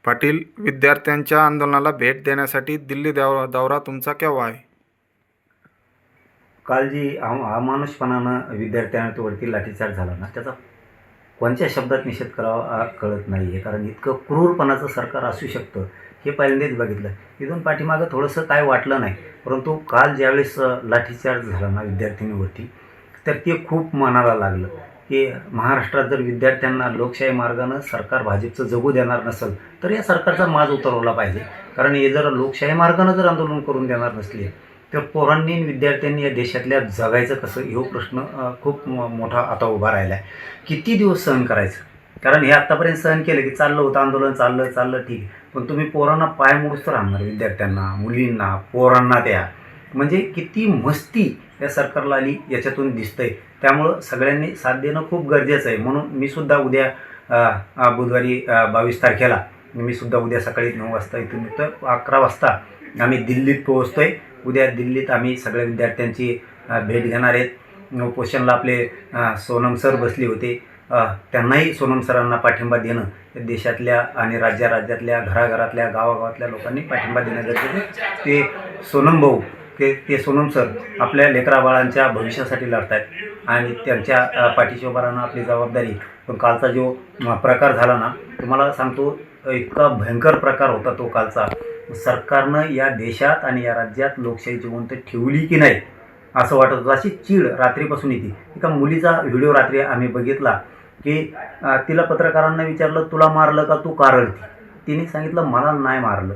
पाटील, विद्यार्थ्यांच्या आंदोलनाला भेट देण्यासाठी दिल्ली दौरा तुमचा केव्हा आहे? काल जी अमानुषपणानं विद्यार्थ्यांवरती लाठीचार्ज झाला ना, त्याचा कोणत्या शब्दात निषेध करावा कळत नाही आहे. कारण इतकं क्रूरपणाचं सरकार असू शकतं हे पहिल्यांदाच बघितलं. इथून पाठीमागं थोडंसं काय वाटलं नाही, परंतु काल ज्यावेळेस लाठीचार्ज झाला ना विद्यार्थिनीवरती, तर ते खूप मनाला लागलं की महाराष्ट्रात जर विद्यार्थ्यांना लोकशाही मार्गानं सरकार भाजपचं जगू देणार नसेल तर या सरकारचा माज उतरवला पाहिजे. कारण हे जर लोकशाही मार्गानं जर आंदोलन करून देणार नसले तर पोरांनी विद्यार्थ्यांनी या देशातल्या जगायचं कसं, हा प्रश्न खूप मोठा आता उभा राहिला आहे. किती दिवस सहन करायचं? कारण हे आत्तापर्यंत सहन केलं की चाललं होतं आंदोलन, चाललं ठीक आहे, पण तुम्ही पोरांना पाय मोडूच राहणार, विद्यार्थ्यांना, मुलींना, पोरांना. त्या म्हणजे किती मस्ती या सरकारला आली याच्यातून दिसतंय. त्यामुळं सगळ्यांनी साथ देणं खूप गरजेचं आहे. म्हणून मी सुद्धा उद्या बुधवारी 22 तारखेला मी सुद्धा उद्या सकाळी 9 वाजता इथून निघतो. 11 वाजता आम्ही दिल्लीत पोहोचतो आहे. उद्या दिल्लीत आम्ही सगळ्या विद्यार्थ्यांची भेट घेणार आहेत. उपोषणला आपले सोनम सर बसले होते, त्यांनाही सोनम सरांना पाठिंबा देणं, देशातल्या आणि राज्यातल्या घराघरातल्या गावागावातल्या लोकांनी पाठिंबा देणं गरजेचं आहे. ते सोनम भाऊ, ते सोनम सर आपल्या लेकराबाळांच्या भविष्यासाठी लढत आहेत आणि त्यांच्या पाठीशी उभं राहणं आपली जबाबदारी. पण कालचा जो प्रकार झाला ना, तुम्हाला सांगतो, इतका भयंकर प्रकार होता तो कालचा. सरकारनं या देशात आणि या राज्यात लोकशाही जिवंत ठेवली की नाही असं वाटत होतं. अशी चीड रात्रीपासून येते. एका मुलीचा व्हिडिओ रात्री आम्ही बघितला की तिला पत्रकारांना विचारलं, तुला मारलं का, तू का रडती? तिने सांगितलं, मला नाही मारलं,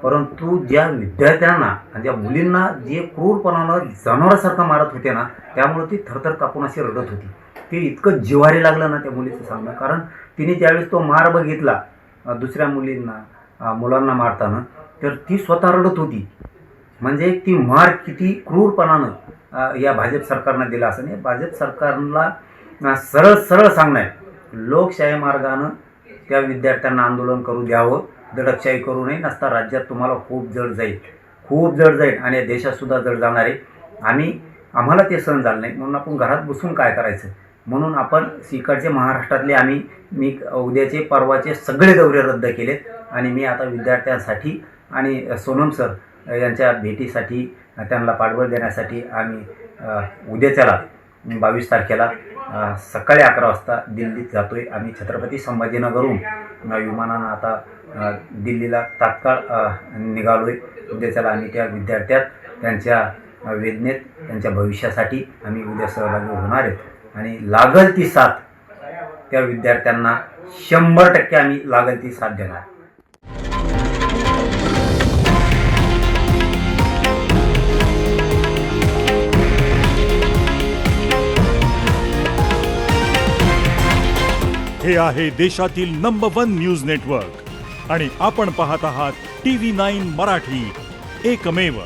परंतु ज्या विद्यार्थ्यांना आणि ज्या मुलींना जे क्रूरपणानं जनावरासारखं मारत होते ना, त्यामुळे ती थरथर कापून अशी रडत होती. ते इतकं जिव्हारी लागलं ना त्या मुलीचं सांगणं. कारण तिने ज्यावेळेस तो मार बघितला दुसऱ्या मुलांना मारताना, तर ती स्वतः रडत होती. म्हणजे ती मार किती क्रूरपणानं या भाजप सरकारनं दिला असं नाही. भाजप सरकारला सरळ सांगणं आहे, लोकशाही मार्गानं त्या विद्यार्थ्यांना आंदोलन करू द्यावं, दडपशाही करू नये, नसता राज्यात तुम्हाला खूप जड जाईल आणि या देशातसुद्धा जड जाणार आहे. आम्हाला ते सहन झालं नाही, म्हणून आपण घरात बसून काय करायचं, म्हणून आपण इकडचे महाराष्ट्रातले मी उद्याचे परवाचे सगळे दौरे रद्द केलेत आणि मी आता विद्यार्थ्यांसाठी आणि सोनम सर यांच्या भेटीसाठी, त्यांना पाठबळ देण्यासाठी आम्ही उद्याच्याला 22 तारखेला सकाळी 11 वाजता दिल्लीत जातो आहे. आम्ही छत्रपती संभाजीनगरहून विमानानं आता दिल्लीला तात्काळ निघालो आहे. उद्याच्याला आम्ही त्या विद्यार्थ्यात, त्यांच्या वेदनेत, त्यांच्या भविष्यासाठी आम्ही उद्या सहभागी होणार आहेत आणि लागल ती साथ त्या विद्यार्थ्यांना 100% आम्ही लागल ती साथ देणार. हे आहे देशातील नंबर 1 न्यूज नेटवर्क आणि आपण पाहत आहात TV9 मराठी, एकमेव.